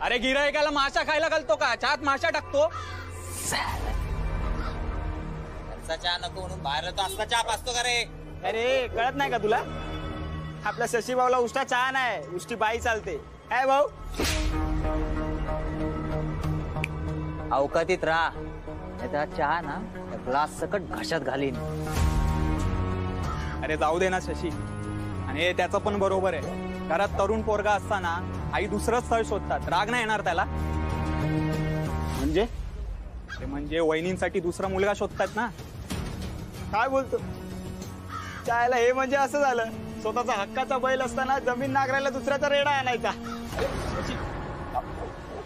अरे गिरायकाला माशा खायला घालतो का? चहात माशा टाकतो? चहा नको म्हणून बाहेर तो असला चहा पाचतो का रे? अरे कळत नाही का तुला? आपल्या शशी भाऊला उष्टा चहा नाही, उष्टी बाई चालते. काय भाऊ? अवकातीत राहा, नाही चहा ना ग्लास सकट घशात घालीन. अरे जाऊ दे ना शशी. आणि त्याचं पण बरोबर आहे. घरात तरुण पोरगा असताना आई दुसरं स्थळ शोधतात, राग नाही येणार त्याला? म्हणजे वहिनींसाठी दुसरा मुलगा शोधतात ना. काय बोलतो चायला? हे म्हणजे असं झालं, स्वतःचा हक्काचा बैल असताना जमीन नांगरायला दुसऱ्याचा रेडा आणायचा.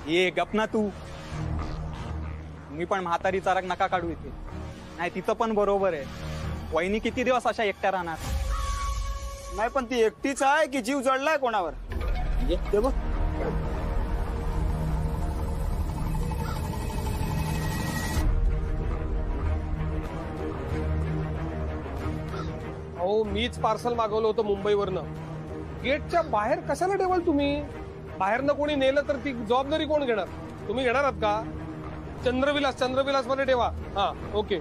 ये गप ना तू. मी पण म्हातारीचा राग नका काढू इथे. नाही तिचं पण बरोबर आहे. वहिनी किती दिवस अशा एकट्या राहणार? नाही पण ती एकटीच आहे की जीव जडलाय कोणावर? ते बघ. अहो मीच पार्सल मागवलं होतं मुंबईवरनं. गेटच्या बाहेर कशाला ठेवाल तुम्ही? बाहेरनं कोणी नेलं तर ती जबाबदारी कोण घेणार? तुम्ही घेणार आहात का? चंद्रविलास मध्ये ठेवा. हा ओके.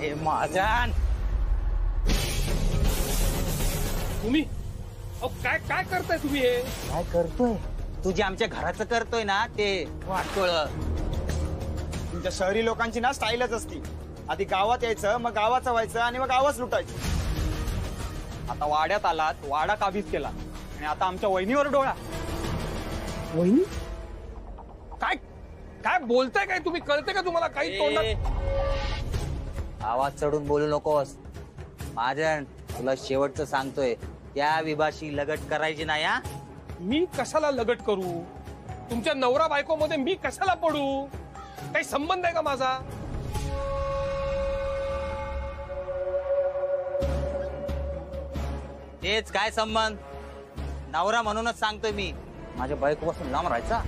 हे महाजन तुम्ही काय काय करताय तुम्ही? हे काय करतोय? तुझे आमच्या घराचं करतोय ना ते वाटोळ. तुमच्या शहरी लोकांची ना स्टाईलच असती. आधी गावात यायचं, मग गावाचं व्हायचं आणि मग गावच लुटायचं. आता वाड्यात आलात, वाडा काबीज केला आणि आता आमच्या वहिनीवर डोळा. वहिनी काय काय बोलताय? काय तुम्ही? कळते का तुम्हाला काही? तोंडात आवाज चढून बोलू नकोस महाजन. तुला शेवटचं सांगतोय, त्या विभाशी लगट करायची नाही. हा मी कशाला लगट करू? तुमच्या नवरा बायको मध्ये मी कशाला पडू? काही संबंध आहे का माझा? तेच काय संबंध? नवरा म्हणूनच सांगतोय मी, माझ्या बायकोपासून लांब राहायचा.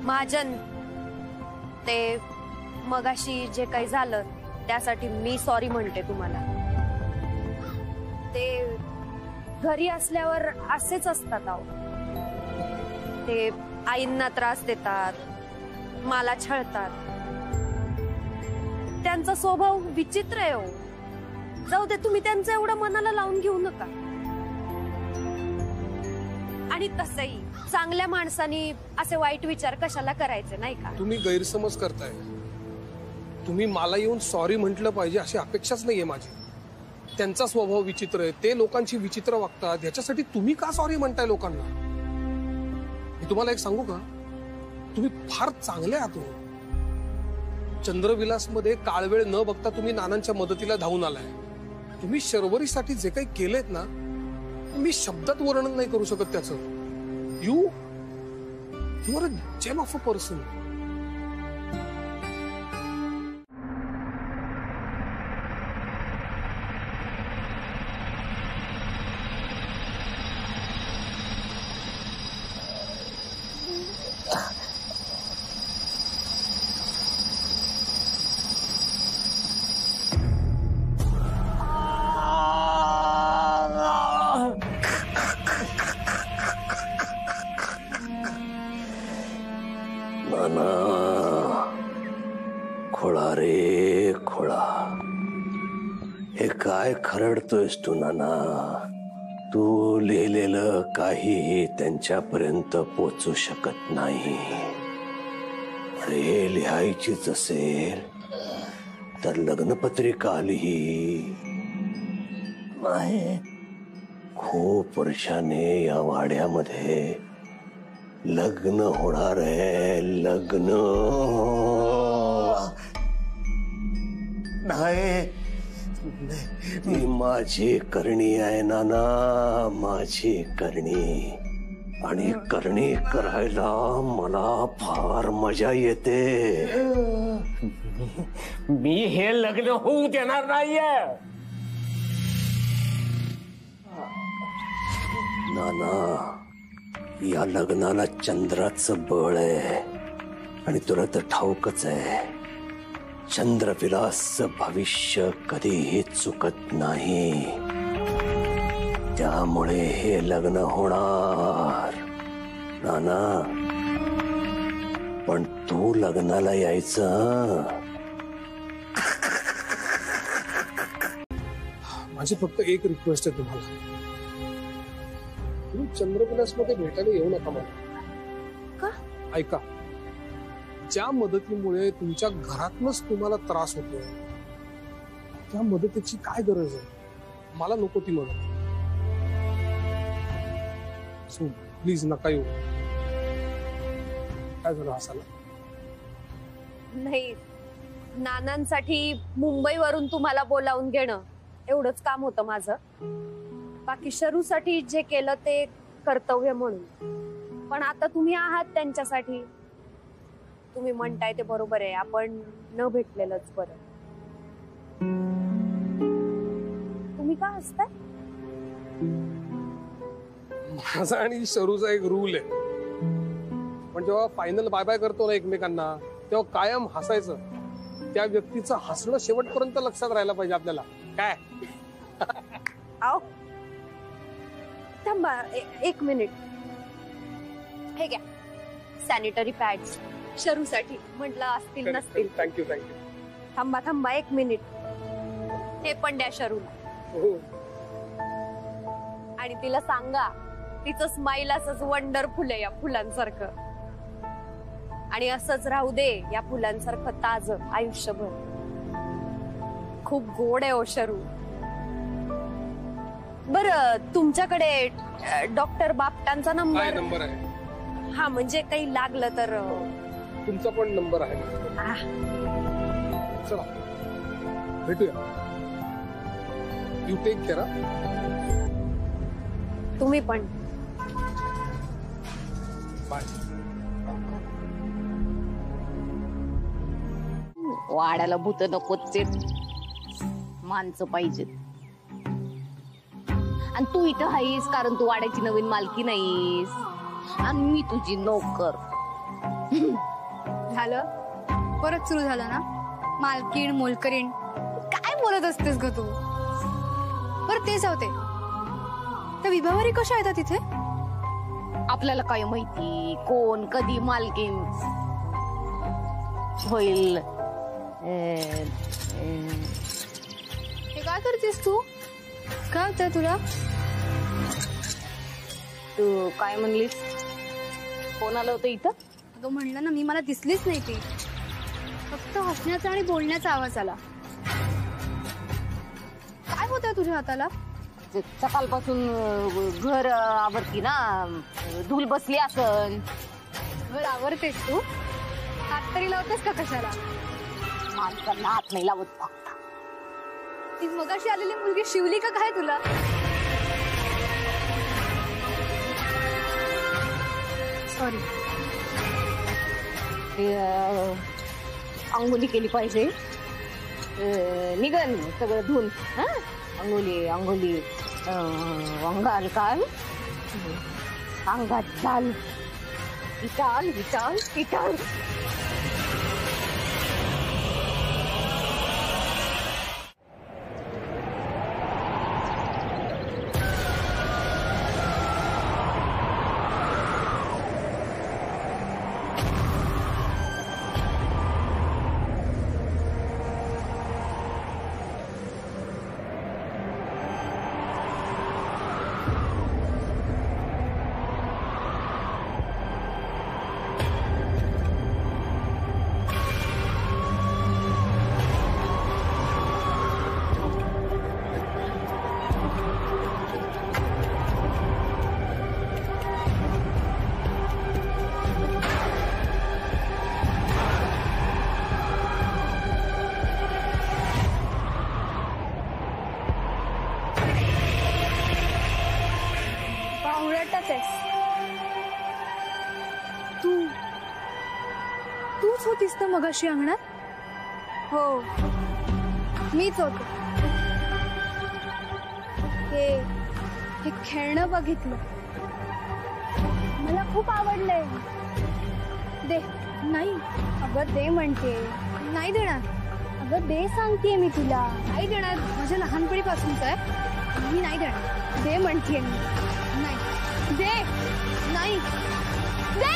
महाजन, ते मगाशी जे काही झालं त्यासाठी मी सॉरी म्हणते तुम्हाला. ते घरी असल्यावर असेच असतात. अहो ते आईंना त्रास देतात, मला छळतात. त्यांचा स्वभाव विचित्र आहे. हो जाऊ दे, तुम्ही त्यांचं एवढं मनाला लावून घेऊ नका. आणि तसंही चांगल्या माणसानी असे वाईट विचार कशाला करायचे, नाही का? तुम्ही गैरसमज करताय. तुम्ही मला येऊन सॉरी म्हटलं पाहिजे अशी अपेक्षाच नाहीये माझी. त्यांचा स्वभाव विचित्र आहे, ते लोकांची विचित्र वागतात, ह्याच्यासाठी तुम्ही का सॉरी म्हणताय लोकांना? मी तुम्हाला एक सांगू का? तुम्ही फार चांगले आहात. चंद्रविलास मध्ये काळवेळ न बघता तुम्ही नानांच्या मदतीला धावून आलाय. तुम्ही शर्वरीसाठी जे काही केलेत ना, मी शब्दात वर्णन नाही करू शकत त्याचं. You are a gem of a person. खोळा रे खोळा, हे काय खरडतोयस तू नाना? तू लिहिलेलं काहीही त्यांच्यापर्यंत पोचू शकत नाही. हे लिहायचीच असेल तर लग्नपत्रिका लिही. नाही, खूप वर्षाने या वाड्यामध्ये लग्न होणार आहे. लग्न नाही, ती माझी करणी आहे नाना, माझी करणी. आणि करणी करायला मला फार मजा येते. मी हे लग्न होऊ देणार नाहीये. नाना, या लग्नाला चंद्राचं बळ आहे. आणि तुला तर ठाऊकच आहे, चंद्रविलासचं भविष्य कधीही चुकत नाही. त्यामुळे हे लग्न होणार. नाना, पण तू लग्नाला यायचं. माझी फक्त एक रिक्वेस्ट आहे तुम्हाला, तुम्ही चंद्रविलास मध्ये भेटायला येऊ नका मला. का? ऐका, ज्या मदतीमुळे तुमच्या घरातनच तुम्हाला त्रास होतोय त्या मदतीची काय गरज आहे? मला नको ती मदत. सो प्लीज नका येऊ. काय झालं हसायला? नाही, नानांसाठी मुंबईवरून तुम्हाला बोलावून घेणं एवढंच काम होतं माझं. बाकी शरूसाठी जे केलं ते कर्तव्य म्हणून. पण आता तुम्ही आहात त्यांच्यासाठी, तुम्ही म्हणताय ते बरोबर आहे, आपण न भेटलेलंच बरं. तुम्ही का हसताय? माझा आणि शरूचा एक रूल आहे, पण जेव्हा फायनल बाय बाय करतो ना एकमेकांना, तेव्हा कायम हसायचं. त्या व्यक्तीचं हसणं शेवटपर्यंत लक्षात राहायला पाहिजे आपल्याला. काय आओ थांबा एक मिनिट. हे घ्या सॅनिटरी पॅड्स शरूसाठी. म्हटलं असतील नसतील. थँक्यू. थांबा थांबा एक मिनिट. हे पण द्या शरूला. आणि तिला सांगा तिचं स्माईल असंच वंडरफुल आहे या फुलांसारखं, आणि असंच राहू दे या फुलांसारखं ताजं आयुष्यभर. खूप गोड आहे ओ शरू. बर, तुमच्याकडे डॉक्टर बापटांचा नंबर आहे? हा, म्हणजे काही लागलं तर. तुमचा पण नंबर आहे. चला भेटूया. You take care. तुम्ही पण. बाय. वाड्याला भूत नकोच, माणसं पाहिजेत. आणि तू इथं आहेस कारण तू वाड्याची नवीन मालकी नाहीस, आणि मी तुझी नोकर. झालं परत सुरू झालं ना, मालकीण मोलकरीण काय बोलत असतेस ग तू. बरं ते जाऊते, त्या विभावारी कशा येतात तिथे? आपल्याला काय माहिती कोण कधी मालकीण होईल. हे काय करतेस तू? काय होतंय तुला? तू काय म्हणलीस? कोण आलं होतं इथं? अगं म्हणलं ना मी, मला दिसलीच नाही ती. फक्त हसण्याचा आणि बोलण्याचा आवाज आला. काय होतंय तुझ्या हाताला? सकाळपासून घर आवरती ना, धूल बसली असन. घर आवरतेस तू? हात तरी लावतेस का कशाला? माणसांना हात नाही लावत. ती मगाशी आलेली मुलगी शिवली का काय तुला? सॉरी. अंघोली केली पाहिजे. निघन सगळं धुवून. अंघोली अंगाल काल अंगात चाल विचाल. तूच होतीस ना मगाशी अंगणात? हो, मीच होते. हे खेळणं बघितलं, मला खूप आवडलंय. दे. नाही अगं दे म्हणते. नाही देणार. अगं दे सांगतेय मी तुला. नाही देणार. माझ्या लहानपणीपासूनच आहे. मी नाही देणार. दे म्हणतेय मी. नाही दे. नाही दे.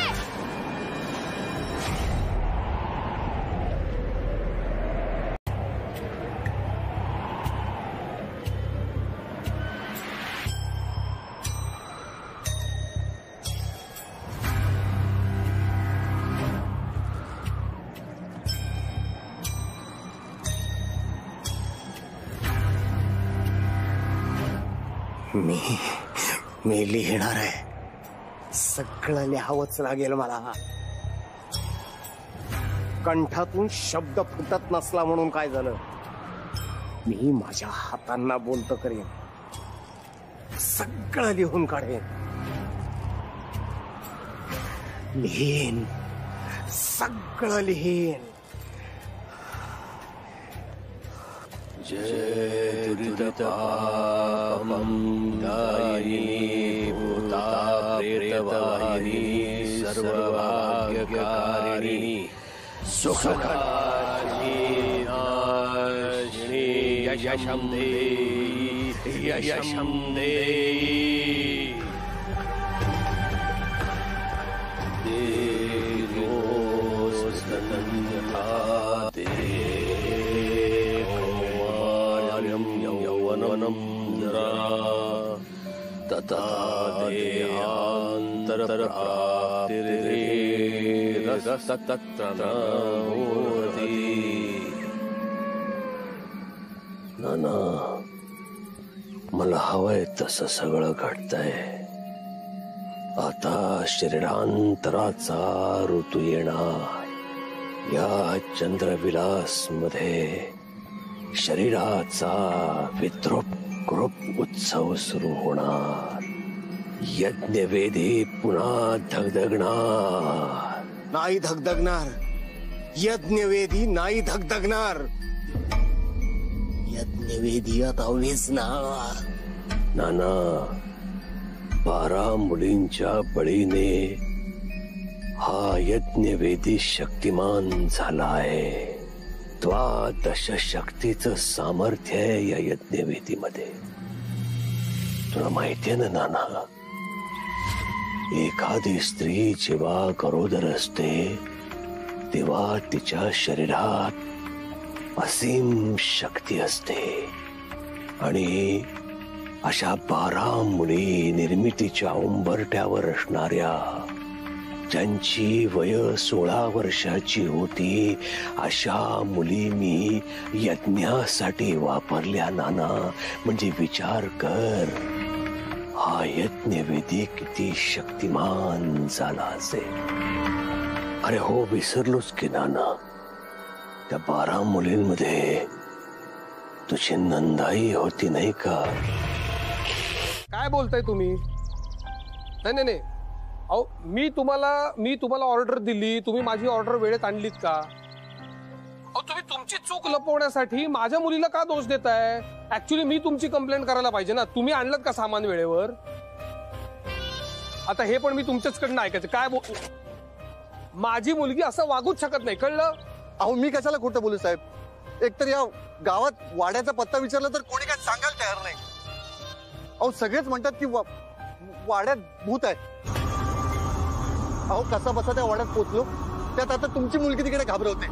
मी लिहिणार आहे. सगळं लिहावंच लागेल मला. कंठातून शब्द फुटत नसला म्हणून काय झालं, मी माझ्या हातांना बोलतो करेन. सगळं लिहून काढेन. लिहीन, सगळं लिहीन. जय दुरितपापं दायिनी भूता प्रेतवाहिनी सर्वभाग्यकारिणी सुखकारिणी नाशिनी यशं देहि यशं देहि. देवोस्तनन्यथा यौवनं जरा तथा देहान्तरप्राप्तिरेरस्तत्र न होति. नाना, मला हवंय तसं सगळं घडतंय. आता शरीरांतराचा ऋतू येणार. या चंद्रविलास मध्ये शरीराचा विद्रूप कृप उत्सव सुरू होणार. यज्ञवेदी पुन्हा धगधगणार. नाही धगधगणार. यज्ञवेदी नाही धगधगणार. यज्ञवेदी आता विझणार. नाना, 12 मुलींच्या बळीने हा यज्ञवेदी शक्तिमान झाला आहे. द्वादश शक्तीचं सामर्थ्य आहे या यज्ञवेदीमध्ये. तुला माहितीये ना नाना, एखादी स्त्री जेव्हा गरोदर असते तेव्हा तिच्या शरीरात असीम शक्ती असते. आणि अशा 12 मुली निर्मितीच्या उंबरठ्यावर असणाऱ्या, ज्यांची वय 16 वर्षाची होती, अशा मुली मी यज्ञासाठी वापरल्या नाना. म्हणजे विचार कर, हा यज्ञवेदी किती शक्तिमान झाला असेल. अरे हो, विसरलोच की नाना, त्या 12 मुलींमध्ये तुझी नंदाई होती नाही का? काय बोलताय तुम्ही? नाही नाही नाही, अहो मी तुम्हाला ऑर्डर दिली, तुम्ही माझी ऑर्डर वेळेत आणलीत का? अहो तुम्ही तुमची चूक लपवण्यासाठी माझ्या मुलीला का दोष देताय? ऍक्च्युली मी तुमची कंप्लेंट करायला पाहिजे ना. तुम्ही आणलं का सामान वेळेवर? आता हे पण मी तुमच्याचकडनं ऐकायचं. काय माझी मुलगी असं वागूच शकत नाही, कळलं? अहो मी कशाला खोटं बोलू साहेब? एकतर या गावात वाड्याचा पत्ता विचारला तर कोणी काय सांगायला तयार नाही. अहो सगळेच म्हणतात की वाड्यात भूत आहे. अहो कसा बसा त्या वाड्यात पोचलो, त्यात आता तुमची मुलगी तिकडे घाबरवते.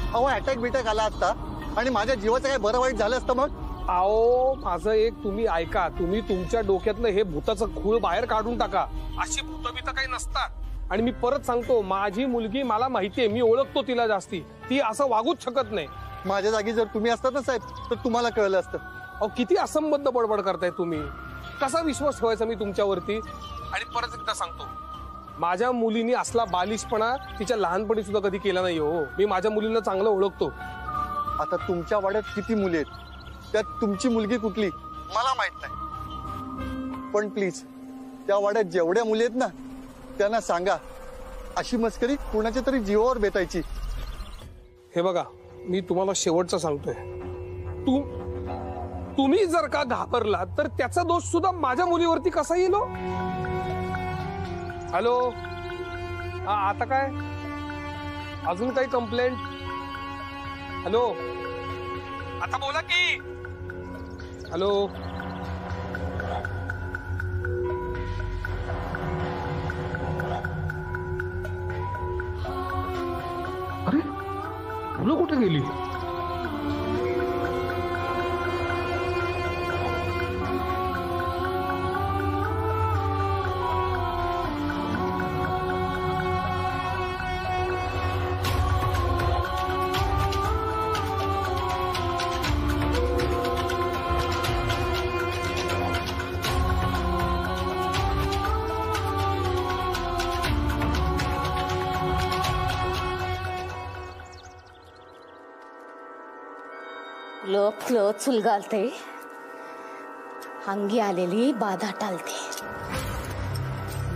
अहो अटॅक बिटॅक आला असता आणि माझ्या जीवाचं काय बरं वाईट झालं असतं मग? अहो माझं एक तुम्ही ऐका, तुम्ही तुमच्या डोक्यातलं हे भूताचं खूळ बाहेर काढून टाका. अशी भूत बित काही नसतात. आणि मी परत सांगतो, माझी मुलगी मला माहितीये, मी ओळखतो तिला जास्ती. ती असं वागूच शकत नाही. माझ्या जागी जर तुम्ही असतात ना साहेब तर तुम्हाला कळलं असतं. अहो किती असंबद्ध बडबड करताय तुम्ही. कसा विश्वास ठेवायचा मी तुमच्यावरती? आणि परत एकदा सांगतो, माझ्या मुलीने असला बालिशपणा तिच्या लहानपणी सुद्धा कधी केला नाही हो. मी माझ्या मुलीला चांगलं ओळखतो. आता तुमच्या वाड्यात किती मुली आहेत, त्यात तुमची मुलगी कुठली मला माहित नाही. पण प्लीज त्या वाड्यात जेवढ्या मुली आहेत ना त्यांना सांगा, अशी मस्करी कुणाच्या तरी जीवावर बेतायची. हे बघा, मी तुम्हाला शेवटचं सांगतोय, तुम्ही जर का घाबरला तर त्याचा दोष सुद्धा माझ्या मुलीवरती कसा येईल? हॅलो, आता काय अजून काही कंप्लेंट? हॅलो, आता बोला की. हॅलो, अरे मुलं कुठे गेली? लोक चुलगालते, अंगी आलेली बाधा टालते.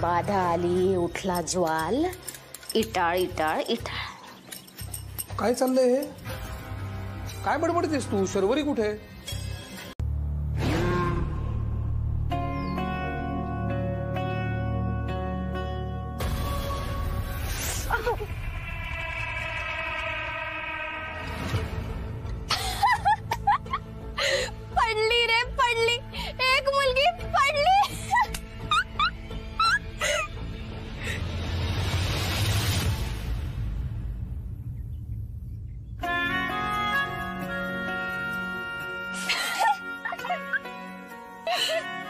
बाधा आली उठला ज्वाल, इटाळ इटाळ इटाळ. काय चाललंय हे? काय बडबडतेस तू? शर्वरी कुठे? पडली रे पडली, एक मुलगी पडली.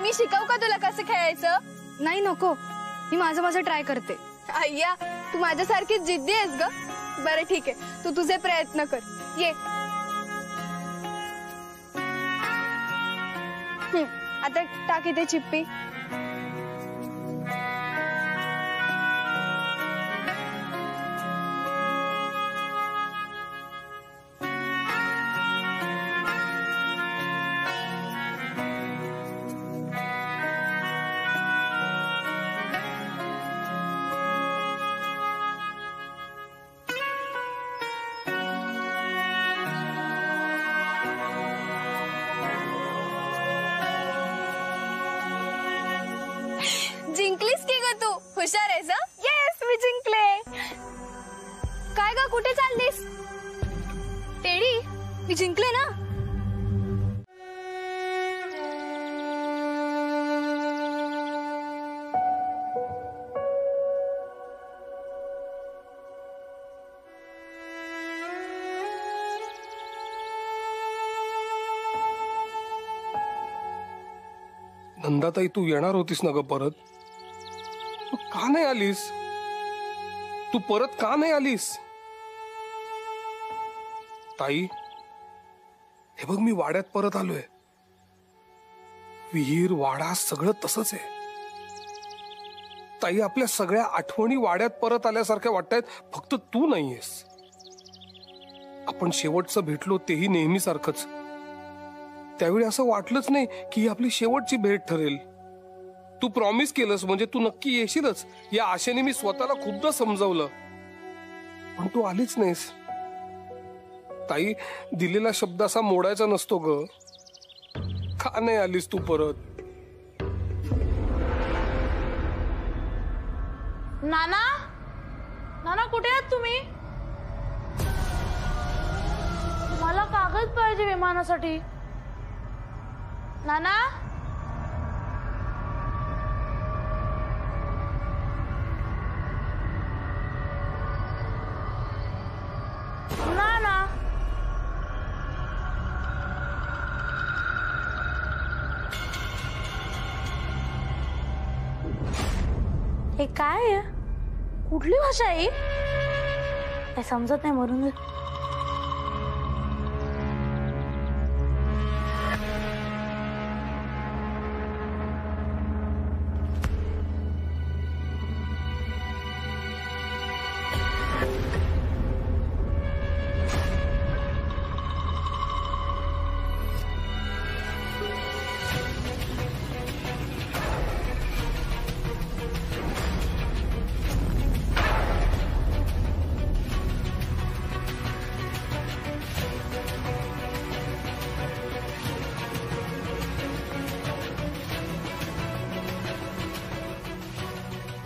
मी शिकवू का तुला कसं खेळायचं? नाही नको, मी माझं ट्राय करते. अय्या, तू माझ्यासारखी जिद्दी आहेस ग. बरं ठीक आहे, तू तुझे प्रयत्न कर. ये. आता टाक इथे चिप्पी. जिंकलीस की ग तू? हुशार आहेस. येस, मी जिंकले. काय ग, कुठे चाललीस? टेडी, मी जिंकले ना. नंदाताई, तू येणार होतीस ना ग परत? का नाही आलीस? तू परत का नाही आलीस? ताई, हे बघ, मी वाड्यात परत आलोय. विहीर, वाडा सगळं तसंच आहे. ताई, आपल्या सगळ्या आठवणी वाड्यात परत आल्यासारख्या वाटतायत, फक्त तू नाहीयेस. आपण शेवटचं भेटलो तेही नेहमीसारखंच. त्यावेळी असं वाटलंच नाही की ही आपली शेवटची भेट ठरेल. तू प्रॉमिस केलंस म्हणजे तू नक्की येशीलच या आशेने मी स्वतःला खूपदा समजावलं, पण तू आलीच नाहीस. ताई, दिलेला शब्द असा मोडायचा नसतो ग. का नाही आलीस तू परत? नाना, नाना कुठे आहात तुम्ही? मला कागद पाहिजे विमानासाठी. नाना, नाना, हे काय आहे? कुठली भाषा आहे? काय समजत नाही. मरून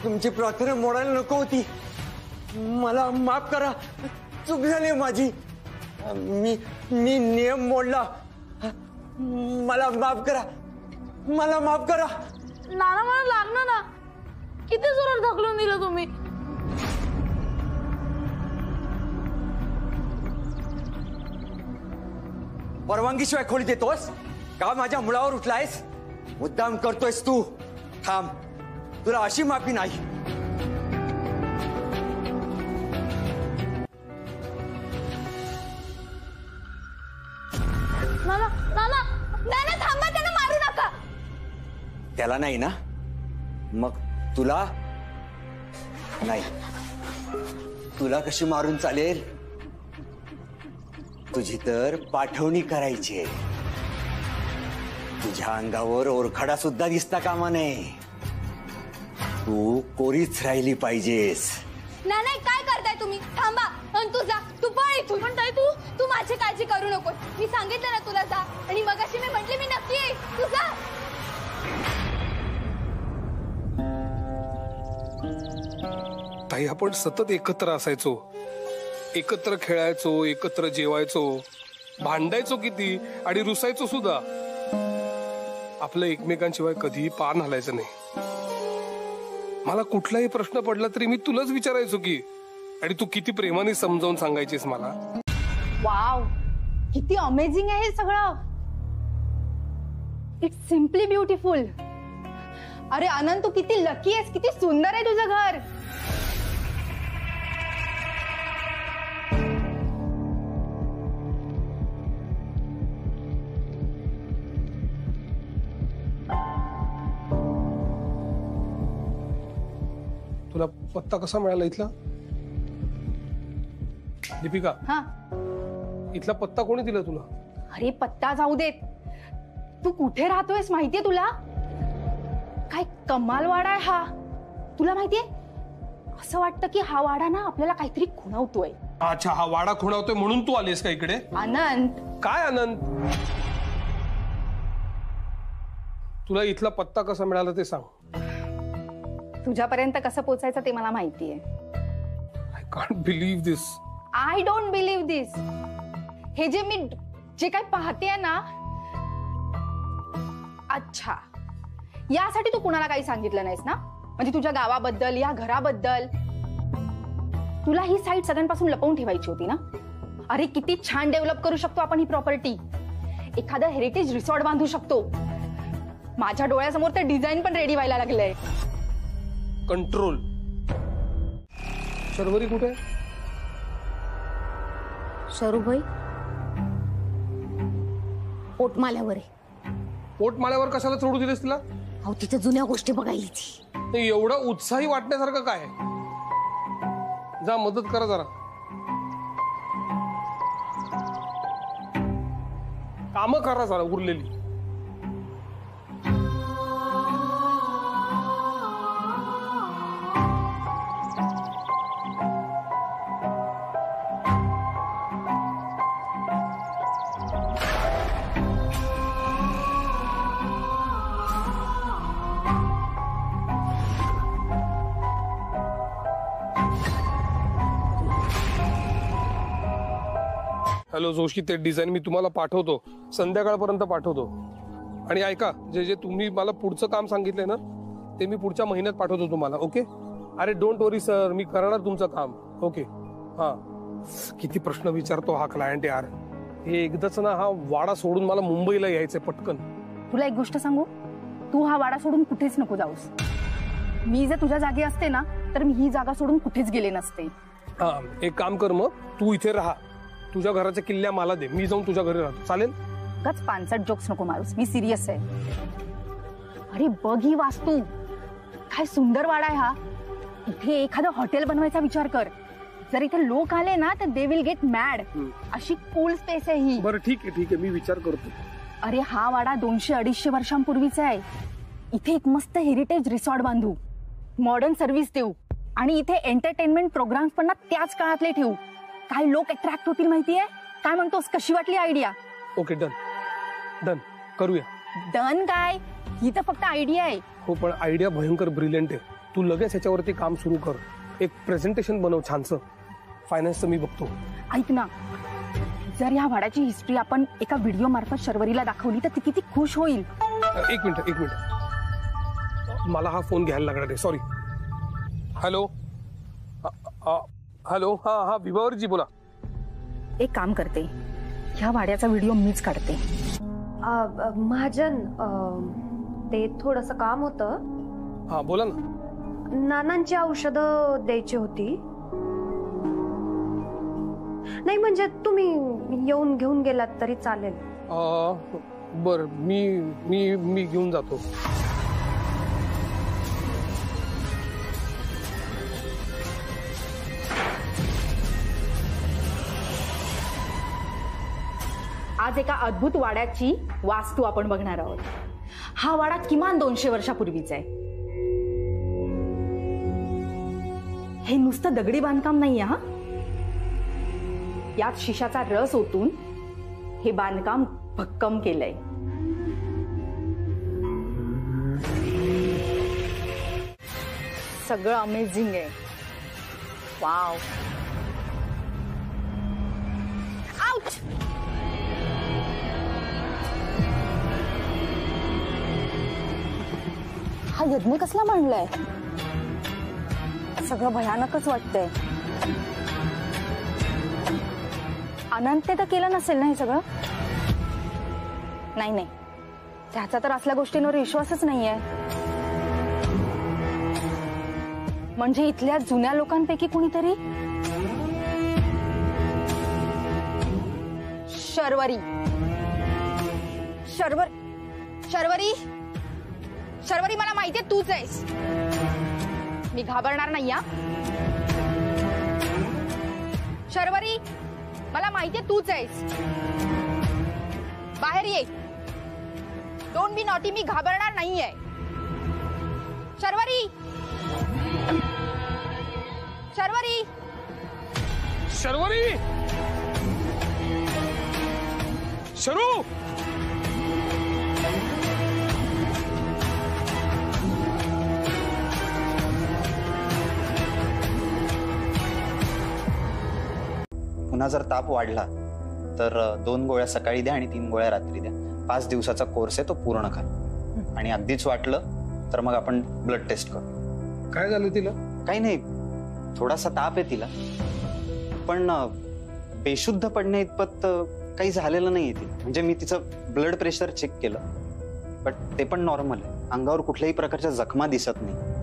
तुमची प्रार्थना मोडायला नको होती. मला माफ करा, चूक झाली माझी. मी नियम मोडला. मला माफ करा, मला माफ करा. नाना, मला लागणार ना. किती जोरात ढकलून दिलं तुम्ही. परवानगीशिवाय खोली देतोस का? माझ्या मुळावर उठलायस? मुद्दाम करतोयस तू? थांब, तुला अशी माफी नाही. मामा मामा नाना थांबा, त्यांना मारू नका. त्याला नाही ना, मग तुला नाही. तुला कशी मारून चालेल? तुझी तर पाठवणी करायची. तुझ्या अंगावर ओरखडा सुद्धा दिसता कामा नये. तू कोरीच राहिली पाहिजेस. नाही काय करताय तुम्ही? थांबा. आणि तू जा, तू पळ इथून. पण ताई तू माझी काळजी करू नकोस. मी सांगितलं ना तुला जा. आणि मगाशी मी म्हटले मी नक्की येईन. तू जा. ताई, आपण सतत एकत्र असायचो, एकत्र खेळायचो, एकत्र जेवायचो, भांडायचो किती आणि रुसायचो सुद्धा. आपलं एकमेकांशिवाय कधीही पान हलायचं नाही. मला कुठलाही प्रश्न पडला तरी मी तुलाच विचारायचो की, आणि तू किती प्रेमाने समजावून सांगायचीस मला. वाव, किती अमेझिंग आहे हे सगळं. It's simply beautiful. अरे आनंद, तू किती लकी आहेस, किती सुंदर आहे तुझं घर. तुला पत्ता कसा मिळाला इथला? दीपिका, हा, इथला पत्ता कोणी दिला तुला? अरे पत्ता जाऊ देत, तू कुठे राहतोयस माहितीये तुला? काय कमाल वाडा आहे हा. तुला माहितीये, असं वाटतं की हा वाडा ना आपल्याला काहीतरी खुणवतोय. अच्छा, हा वाडा खुणवतोय म्हणून तू आलीस का इकडे? आनंद, काय आनंद? तुला इथला पत्ता कसा मिळाला ते सांग. तुझ्यापर्यंत कसं पोचायचं ते मला माहितीये. I can't believe this. I don't believe this. हे जे काय पाहतेय ना, अच्छा, यासाठी तू कुणाला काही सांगितलं नाहीस ना? म्हणजे तुझ्या गावाबद्दल, या घराबद्दल तुला ही साईट सगळ्यांपासून लपवून ठेवायची होती ना? अरे किती छान डेव्हलप करू शकतो आपण ही प्रॉपर्टी. एखादा हेरिटेज रिसॉर्ट बांधू शकतो. माझ्या डोळ्यासमोर तर डिझाईन पण रेडी व्हायला लागलंय. कंट्रोल. शर्वरी कुठे? शरूभाई पोटमाल्यावर आहे. पोटमाळ्यावर कशाला सोडू दिलेस तिला? अहो, तिथे जुन्या गोष्टी बघायली ती. एवढं उत्साही वाटण्यासारखं काय? जा मदत करा जरा. कामं करा जरा उरलेली. हॅलो जोशी, ते डिझाईन मी तुम्हाला पाठवतो, संध्याकाळपर्यंत पाठवतो. आणि ऐका, जे तुम्ही मला पुढचं काम सांगितलंय ना, ते मी पुढच्या महिन्यात पाठवतो तुम्हाला. ओके? अरे डोंट वरी सर, मी करणार तुमचं काम. ओके? हा. किती प्रश्न विचारतो हा क्लायंट यार. हे एकदाच ना हा वाडा सोडून मला मुंबईला यायचंय पटकन. तुला एक गोष्ट सांगू, तू हा वाडा सोडून कुठेच नको जाऊस. मी जर तुझ्या जागी असते ना, तर मी ही जागा सोडून कुठेच गेले नसते. हा, एक काम कर, मग तू इथे राहा. तुझ्या घराच्या किल्ल्या मला दे, मी जाऊन तुझ्या घरी राहतो. चालेल? गच 5 जोक्स नको मारूस, मी सिरियस आहे. अरे बघ ही वास्तू, काय सुंदर वाडा आहे हा. इथे एखादं हॉटेल बनवायचा विचार कर. जर इथे लोक आले ना तर दे विल गेट मॅड. अशी कूल स्पेस आहे ही. बरं ठीक आहे, मी विचार करतो. अरे हा वाडा 200-250 वर्षांपूर्वीचा आहे. इथे एक मस्त हेरिटेज रिसॉर्ट बांधू, मॉडर्न सर्व्हिस देऊ आणि इथे एंटरटेनमेंट प्रोग्राम्स पण ना त्याच काळातले ठेवू. काय लोक अट्रॅक्ट होतील माहितीये? काय म्हणतोस, कशी वाटली आयडिया? ओके, डन डन, करूया. डन काय, ही तर फक्त आयडिया आहे. हो, पण आयडिया भयंकर ब्रिलियंट आहे. तू लगेच ह्याच्यावरती काम सुरू कर. एक प्रेझेंटेशन बनव छानसं. फायनान्सचं मी बघतो. ऐक ना, जर या वाड्याची हिस्ट्री आपण एका व्हिडिओ मार्फत शर्वरीला दाखवली तर ती किती खुश होईल. एक मिनिट, मला हा फोन घ्यायला लागणार आहे. सॉरी. हॅलो हॅलो, हा विभावरजी बोला. एक काम करते, ह्या वाड्याचा व्हिडिओ मीच काढते. महाजन, ते थोडस काम होतं. हा बोला ना. नानांची औषधं द्यायची होती. नाही म्हणजे तुम्ही येऊन घेऊन गेलात तरी चालेल. बर, मी घेऊन जातो. आज एका अद्भुत वाड्याची वास्तू आपण बघणार आहोत. हा वाडा किमान 200 वर्षापूर्वीचा आहे. हे नुसतं दगडी बांधकाम नाहीये हा. यात शिशाचा रस ओतून हे बांधकाम भक्कम केलंय. सगळं अमेझिंग आहे. वाव. आउच. हा यज्ञ कसला मांडलाय? सगळं भयानकच वाटतंय. अनंतने तर केलं नसेल ना हे सगळं? नाही नाही, त्याचा तर असल्या गोष्टींवर विश्वासच नाहीये. म्हणजे इथल्या जुन्या लोकांपैकी कुणीतरी? शर्वरी. शर्वरी, मला माहितीये तूच आहेस. मी घाबरणार नाही. शर्वरी, मला माहितीये तूच आहेस. बाहेर ये. Don't be naughty. मी घाबरणार नाहीये. शर्वरी. शरू. पुन्हा जर ताप वाढला तर 2 गोळ्या सकाळी द्या आणि 3 गोळ्या रात्री द्या. 5 दिवसाचा कोर्स आहे, तो पूर्ण करा. आणि अगदीच वाटलं तर मग आपण ब्लड टेस्ट करू. काय झालं तिला? काही नाही, थोडासा ताप आहे तिला, पण बेशुद्ध पडणे इतपत काही झालेलं नाहीये ती. म्हणजे मी तिचं ब्लड प्रेशर चेक केलं, बट ते पण नॉर्मल आहे. अंगावर कुठल्याही प्रकारच्या जखमा दिसत नाही.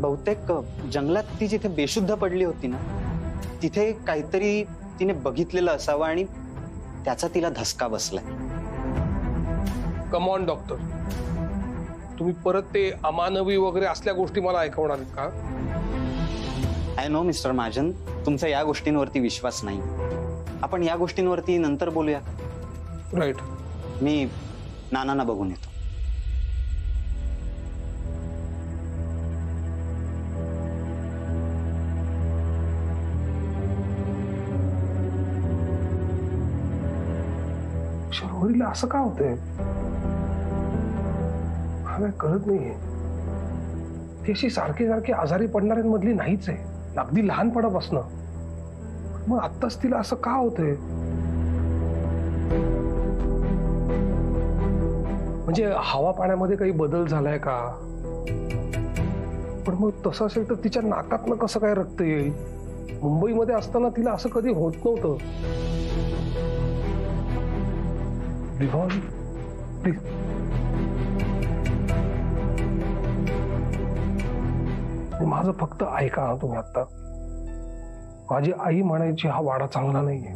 बहुतेक जंगलात ती जिथे बेशुद्ध पडली होती ना, तिथे काहीतरी तिने बघितलेलं असावं आणि त्याचा तिला धसका बसलाय. कम ऑन डॉक्टर, तुम्ही परत ते अमानवी वगैरे असल्या गोष्टी मला ऐकवणार आहेत का? आय नो मिस्टर महाजन, तुमचा या गोष्टींवरती विश्वास नाही. आपण या गोष्टींवरती नंतर बोलूया. राईट. मी नानांना बघून येतो. शर्वरीला असं का होतंय? मला कळत नाहीये. ती अशी सारखी आजारी पडणाऱ्यांमधली नाहीच आहे, अगदी लहानपणापासून. मग आत्ताच तिला असं का होतंय? म्हणजे हवा पाण्यामध्ये काही बदल झालाय का? पण मग तसं असेल तर तिच्या नाकातनं कसं काय रक्त येईल? मुंबईमध्ये असताना तिला असं कधी होत नव्हतं. विभावरी, प्लीज. माझं फक्त ऐका तुम्ही. आता माझी आई म्हणायची हा वाडा चांगला नाहीये.